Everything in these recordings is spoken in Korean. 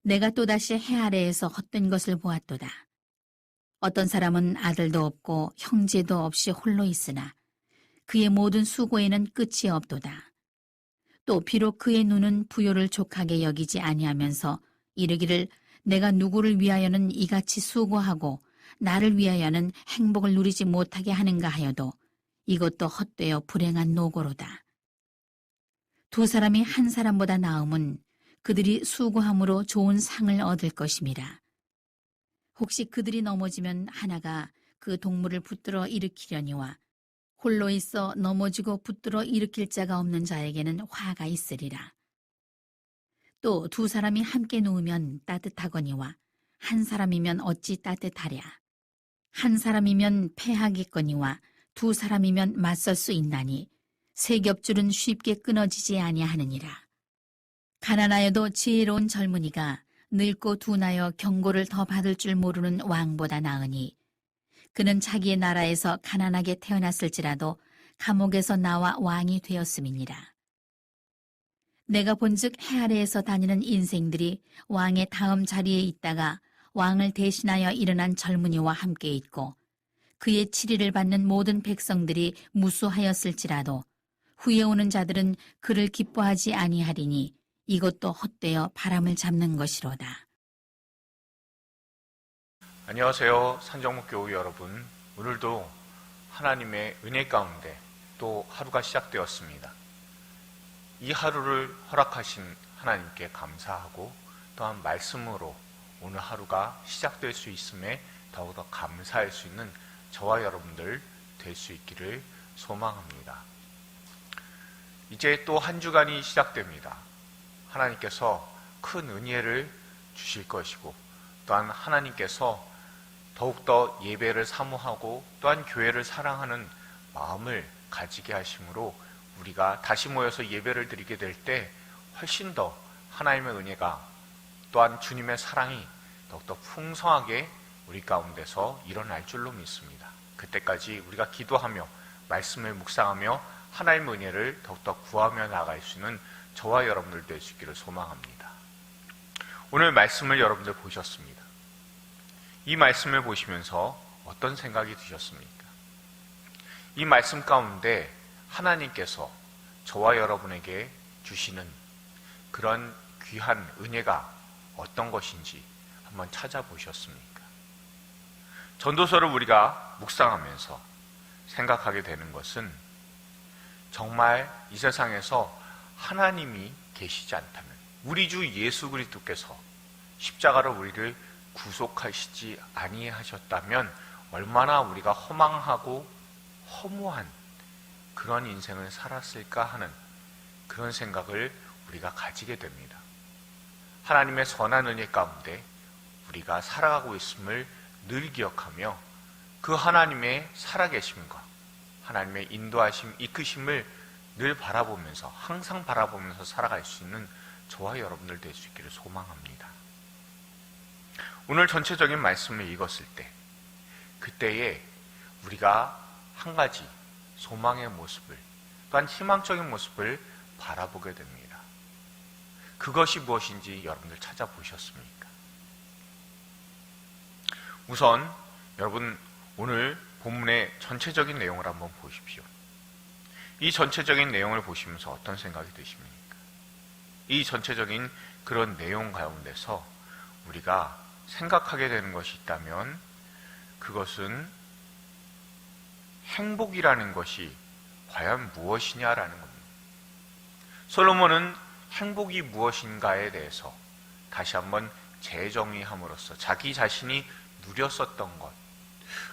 내가 또다시 해 아래에서 헛된 것을 보았도다. 어떤 사람은 아들도 없고 형제도 없이 홀로 있으나 그의 모든 수고에는 끝이 없도다. 또 비록 그의 눈은 부요를 족하게 여기지 아니하면서 이르기를 내가 누구를 위하여는 이같이 수고하고 나를 위하여는 행복을 누리지 못하게 하는가 하여도 이것도 헛되어 불행한 노고로다. 두 사람이 한 사람보다 나음은 그들이 수고함으로 좋은 상을 얻을 것임이라. 혹시 그들이 넘어지면 하나가 그 동물을 붙들어 일으키려니와 홀로 있어 넘어지고 붙들어 일으킬 자가 없는 자에게는 화가 있으리라. 또 두 사람이 함께 누우면 따뜻하거니와 한 사람이면 어찌 따뜻하랴. 한 사람이면 패하겠거니와 두 사람이면 맞설 수 있나니 세 겹줄은 쉽게 끊어지지 아니하느니라. 가난하여도 지혜로운 젊은이가 늙고 둔하여 경고를 더 받을 줄 모르는 왕보다 나으니 그는 자기의 나라에서 가난하게 태어났을지라도 감옥에서 나와 왕이 되었음이니라. 내가 본즉 해 아래에서 다니는 인생들이 왕의 다음 자리에 있다가 왕을 대신하여 일어난 젊은이와 함께 있고 그의 치리를 받는 모든 백성들이 무수하였을지라도 후에 오는 자들은 그를 기뻐하지 아니하리니 이것도 헛되어 바람을 잡는 것이로다. 안녕하세요. 산정목교우 여러분. 오늘도 하나님의 은혜 가운데 또 하루가 시작되었습니다. 이 하루를 허락하신 하나님께 감사하고 또한 말씀으로 오늘 하루가 시작될 수 있음에 더욱더 감사할 수 있는 저와 여러분들 될 수 있기를 소망합니다. 이제 또 한 주간이 시작됩니다. 하나님께서 큰 은혜를 주실 것이고 또한 하나님께서 더욱더 예배를 사모하고 또한 교회를 사랑하는 마음을 가지게 하심으로 우리가 다시 모여서 예배를 드리게 될 때 훨씬 더 하나님의 은혜가 또한 주님의 사랑이 더욱더 풍성하게 우리 가운데서 일어날 줄로 믿습니다. 그때까지 우리가 기도하며 말씀을 묵상하며 하나님의 은혜를 더욱더 구하며 나아갈 수 있는 저와 여러분들 될 수 있기를 소망합니다. 오늘 말씀을 여러분들 보셨습니다. 이 말씀을 보시면서 어떤 생각이 드셨습니까? 이 말씀 가운데 하나님께서 저와 여러분에게 주시는 그런 귀한 은혜가 어떤 것인지 한번 찾아보셨습니까? 전도서를 우리가 묵상하면서 생각하게 되는 것은 정말 이 세상에서 하나님이 계시지 않다면 우리 주 예수 그리스도께서 십자가로 우리를 구속하시지 아니하셨다면 얼마나 우리가 허망하고 허무한 그런 인생을 살았을까 하는 그런 생각을 우리가 가지게 됩니다. 하나님의 선한 은혜 가운데 우리가 살아가고 있음을 늘 기억하며 그 하나님의 살아계심과 하나님의 인도하심, 이끄심을 늘 바라보면서 항상 바라보면서 살아갈 수 있는 저와 여러분들 될 수 있기를 소망합니다. 오늘 전체적인 말씀을 읽었을 때 그때에 우리가 한 가지 소망의 모습을 또한 희망적인 모습을 바라보게 됩니다. 그것이 무엇인지 여러분들 찾아보셨습니까? 우선 여러분 오늘 본문의 전체적인 내용을 한번 보십시오. 이 전체적인 내용을 보시면서 어떤 생각이 드십니까? 이 전체적인 그런 내용 가운데서 우리가 생각하게 되는 것이 있다면 그것은 행복이라는 것이 과연 무엇이냐라는 겁니다. 솔로몬은 행복이 무엇인가에 대해서 다시 한번 재정의함으로써 자기 자신이 누렸었던 것,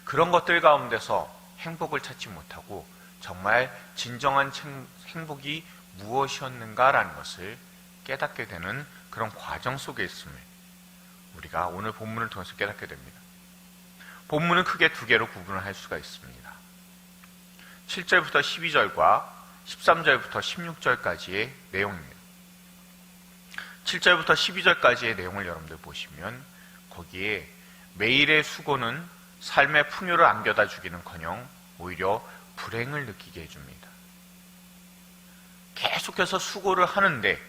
그런 것들 가운데서 행복을 찾지 못하고 정말 진정한 행복이 무엇이었는가라는 것을 깨닫게 되는 그런 과정 속에 있음을 우리가 오늘 본문을 통해서 깨닫게 됩니다. 본문은 크게 두 개로 구분을 할 수가 있습니다. 7절부터 12절과 13절부터 16절까지의 내용입니다. 7절부터 12절까지의 내용을 여러분들 보시면 거기에 매일의 수고는 삶의 풍요를 안겨다 주기는커녕 오히려 불행을 느끼게 해줍니다. 계속해서 수고를 하는데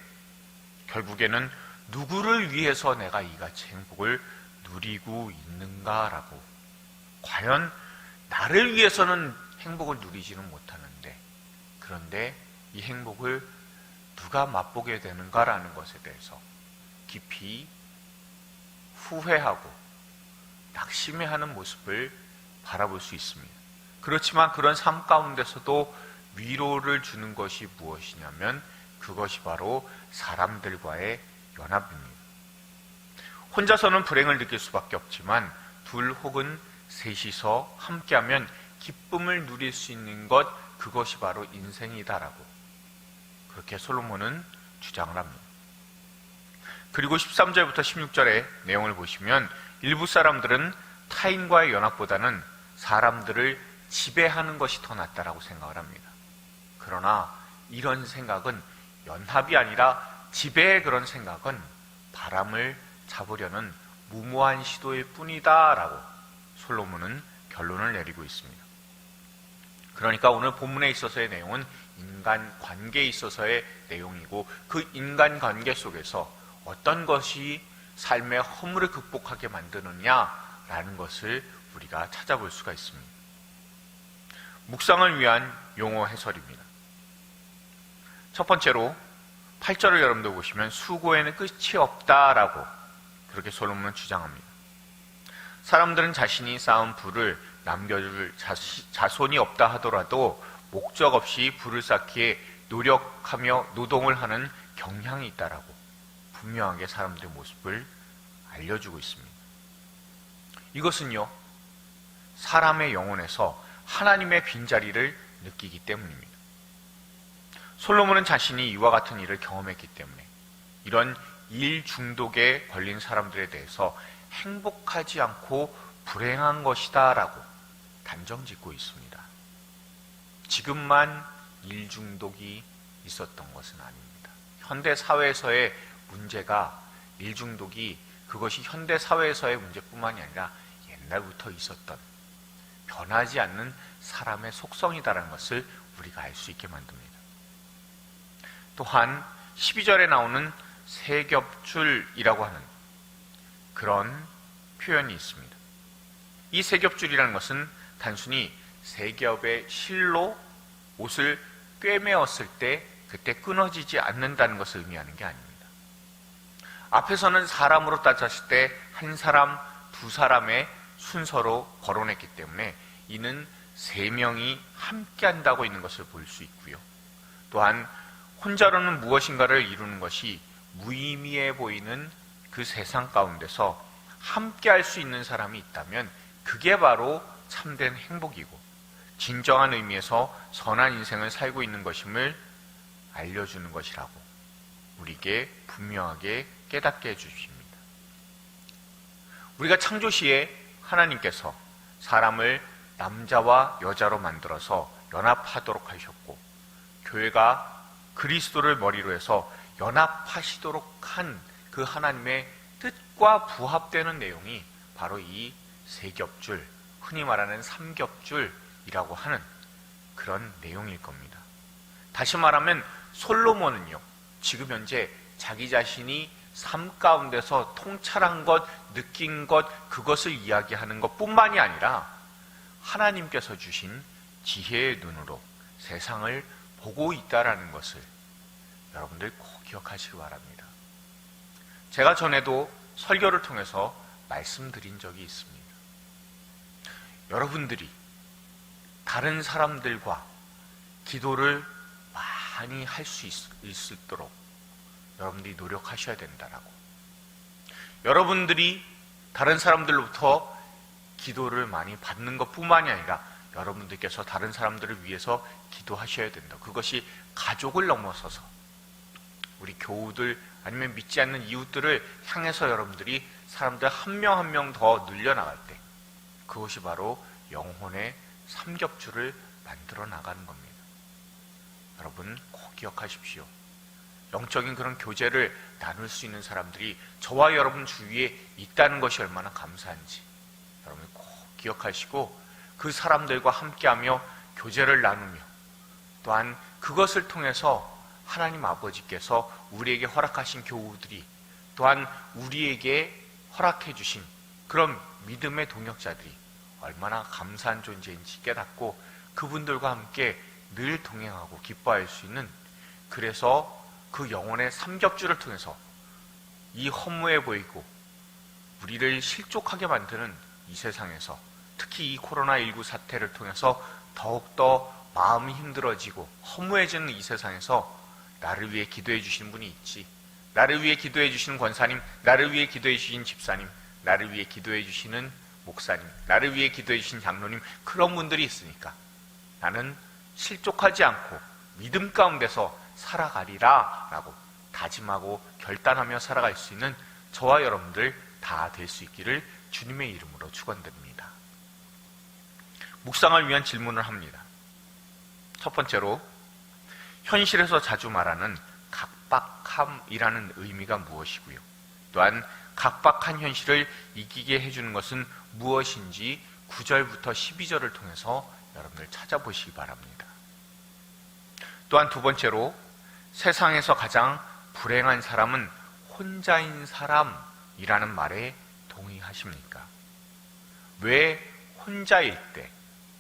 결국에는 누구를 위해서 내가 이같이 행복을 누리고 있는가라고. 과연 나를 위해서는 행복을 누리지는 못하는데, 그런데 이 행복을 누가 맛보게 되는가라는 것에 대해서 깊이 후회하고 낙심해하는 모습을 바라볼 수 있습니다. 그렇지만 그런 삶 가운데서도 위로를 주는 것이 무엇이냐면 그것이 바로 사람들과의 연합입니다. 혼자서는 불행을 느낄 수밖에 없지만 둘 혹은 셋이서 함께하면 기쁨을 누릴 수 있는 것, 그것이 바로 인생이다라고 그렇게 솔로몬은 주장을 합니다. 그리고 13절부터 16절의 내용을 보시면 일부 사람들은 타인과의 연합보다는 사람들을 지배하는 것이 더 낫다라고 생각을 합니다. 그러나 이런 생각은 연합이 아니라 지배의 그런 생각은 바람을 잡으려는 무모한 시도일 뿐이다라고 솔로몬은 결론을 내리고 있습니다. 그러니까 오늘 본문에 있어서의 내용은 인간관계에 있어서의 내용이고, 그 인간관계 속에서 어떤 것이 삶의 허물을 극복하게 만드느냐라는 것을 우리가 찾아볼 수가 있습니다. 묵상을 위한 용어 해설입니다. 첫 번째로 8절을 여러분들 보시면 수고에는 끝이 없다라고 그렇게 솔로몬은 주장합니다. 사람들은 자신이 쌓은 부를 남겨줄 자손이 없다 하더라도 목적 없이 부를 쌓기에 노력하며 노동을 하는 경향이 있다라고 분명하게 사람들의 모습을 알려주고 있습니다. 이것은요, 사람의 영혼에서 하나님의 빈자리를 느끼기 때문입니다. 솔로몬은 자신이 이와 같은 일을 경험했기 때문에 이런 일 중독에 걸린 사람들에 대해서 행복하지 않고 불행한 것이다 라고 단정짓고 있습니다. 지금만 일 중독이 있었던 것은 아닙니다. 현대 사회에서의 문제가, 일 중독이 그것이 현대 사회에서의 문제뿐만이 아니라 옛날부터 있었던 변하지 않는 사람의 속성이다라는 것을 우리가 알 수 있게 만듭니다. 또한 12절에 나오는 세겹줄이라고 하는 그런 표현이 있습니다. 이 세겹줄이라는 것은 단순히 세 겹의 실로 옷을 꿰매었을 때 그때 끊어지지 않는다는 것을 의미하는 게 아닙니다. 앞에서는 사람으로 따졌을 때 한 사람, 두 사람의 순서로 거론했기 때문에 이는 세 명이 함께 한다고 있는 것을 볼 수 있고요. 또한 혼자로는 무엇인가를 이루는 것이 무의미해 보이는 그 세상 가운데서 함께 할 수 있는 사람이 있다면 그게 바로 참된 행복이고 진정한 의미에서 선한 인생을 살고 있는 것임을 알려주는 것이라고 우리에게 분명하게 깨닫게 해주십니다. 우리가 창조시에 하나님께서 사람을 남자와 여자로 만들어서 연합하도록 하셨고, 교회가 그리스도를 머리로 해서 연합하시도록 한 그 하나님의 뜻과 부합되는 내용이 바로 이 세겹줄, 흔히 말하는 삼겹줄이라고 하는 그런 내용일 겁니다. 다시 말하면 솔로몬은요, 지금 현재 자기 자신이 삶 가운데서 통찰한 것, 느낀 것, 그것을 이야기하는 것뿐만이 아니라 하나님께서 주신 지혜의 눈으로 세상을 보고 있다라는 것을 여러분들 꼭 기억하시기 바랍니다. 제가 전에도 설교를 통해서 말씀드린 적이 있습니다. 여러분들이 다른 사람들과 기도를 많이 할 수 있도록 여러분들이 노력하셔야 된다라고. 여러분들이 다른 사람들로부터 기도를 많이 받는 것뿐만이 아니라 여러분들께서 다른 사람들을 위해서 기도하셔야 된다. 그것이 가족을 넘어서서 우리 교우들 아니면 믿지 않는 이웃들을 향해서 여러분들이 사람들 한 명 한 명 더 늘려나갈 때 그것이 바로 영혼의 삼겹줄을 만들어 나가는 겁니다. 여러분 꼭 기억하십시오. 영적인 그런 교제를 나눌 수 있는 사람들이 저와 여러분 주위에 있다는 것이 얼마나 감사한지 여러분 꼭 기억하시고 그 사람들과 함께하며 교제를 나누며 또한 그것을 통해서 하나님 아버지께서 우리에게 허락하신 교우들이 또한 우리에게 허락해 주신 그런 믿음의 동역자들이 얼마나 감사한 존재인지 깨닫고 그분들과 함께 늘 동행하고 기뻐할 수 있는, 그래서 그 영혼의 삼겹줄을 통해서 이 허무해 보이고 우리를 실족하게 만드는 이 세상에서, 특히 이 코로나19 사태를 통해서 더욱더 마음이 힘들어지고 허무해지는 이 세상에서 나를 위해 기도해 주신 분이 있지, 나를 위해 기도해 주시는 권사님, 나를 위해 기도해 주신 집사님, 나를 위해 기도해 주시는 목사님, 나를 위해 기도해 주신 장로님, 그런 분들이 있으니까 나는 실족하지 않고 믿음 가운데서 살아가리라 라고 다짐하고 결단하며 살아갈 수 있는 저와 여러분들 다 될 수 있기를 주님의 이름으로 축원드립니다. 묵상을 위한 질문을 합니다. 첫 번째로, 현실에서 자주 말하는 각박함이라는 의미가 무엇이고요, 또한 각박한 현실을 이기게 해주는 것은 무엇인지 9절부터 12절을 통해서 여러분들 찾아보시기 바랍니다. 또한 두 번째로, 세상에서 가장 불행한 사람은 혼자인 사람이라는 말에 동의하십니까? 왜 혼자일 때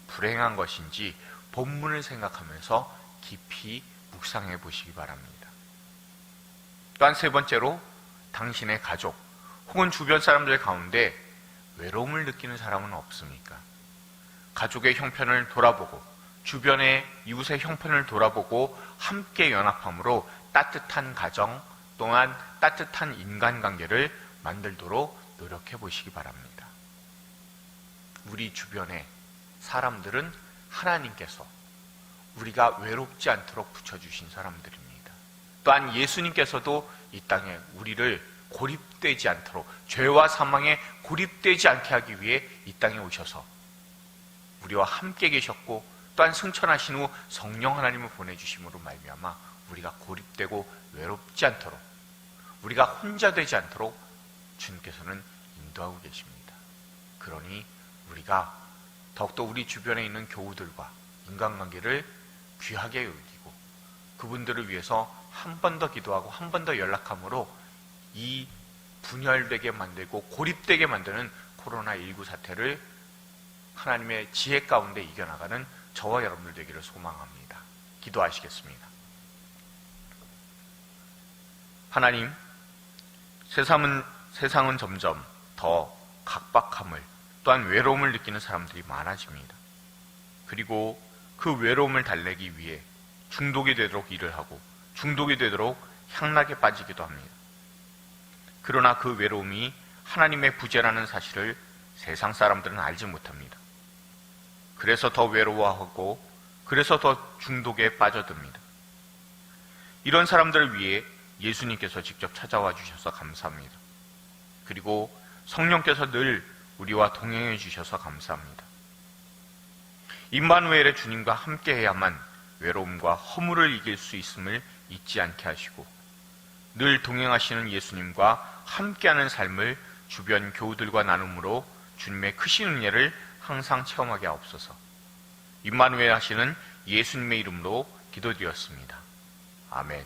불행한 것인지 본문을 생각하면서 깊이 묵상해 보시기 바랍니다. 또한 세 번째로, 당신의 가족 혹은 주변 사람들 가운데 외로움을 느끼는 사람은 없습니까? 가족의 형편을 돌아보고 주변의 이웃의 형편을 돌아보고 함께 연합함으로 따뜻한 가정 또한 따뜻한 인간관계를 만들도록 노력해 보시기 바랍니다. 우리 주변의 사람들은 하나님께서 우리가 외롭지 않도록 붙여주신 사람들입니다. 또한 예수님께서도 이 땅에 우리를 고립되지 않도록, 죄와 사망에 고립되지 않게 하기 위해 이 땅에 오셔서 우리와 함께 계셨고, 또한 승천하신 후 성령 하나님을 보내주심으로 말미암아 우리가 고립되고 외롭지 않도록, 우리가 혼자 되지 않도록 주님께서는 인도하고 계십니다. 그러니 우리가 더욱더 우리 주변에 있는 교우들과 인간관계를 귀하게 여기고 그분들을 위해서 한 번 더 기도하고 한 번 더 연락함으로 이 분열되게 만들고 고립되게 만드는 코로나19 사태를 하나님의 지혜 가운데 이겨나가는 저와 여러분들 되기를 소망합니다. 기도하시겠습니다. 하나님, 세상은 점점 더 각박함을 또한 외로움을 느끼는 사람들이 많아집니다. 그리고 그 외로움을 달래기 위해 중독이 되도록 일을 하고 중독이 되도록 향락에 빠지기도 합니다. 그러나 그 외로움이 하나님의 부재라는 사실을 세상 사람들은 알지 못합니다. 그래서 더 외로워하고 그래서 더 중독에 빠져듭니다. 이런 사람들을 위해 예수님께서 직접 찾아와 주셔서 감사합니다. 그리고 성령께서 늘 우리와 동행해 주셔서 감사합니다. 임마누엘의 주님과 함께해야만 외로움과 허물을 이길 수 있음을 잊지 않게 하시고 늘 동행하시는 예수님과 함께하는 삶을 주변 교우들과 나눔으로 주님의 크신 은혜를 항상 체험하게 하옵소서. 임마누엘 하시는 예수님의 이름으로 기도드렸습니다. 아멘.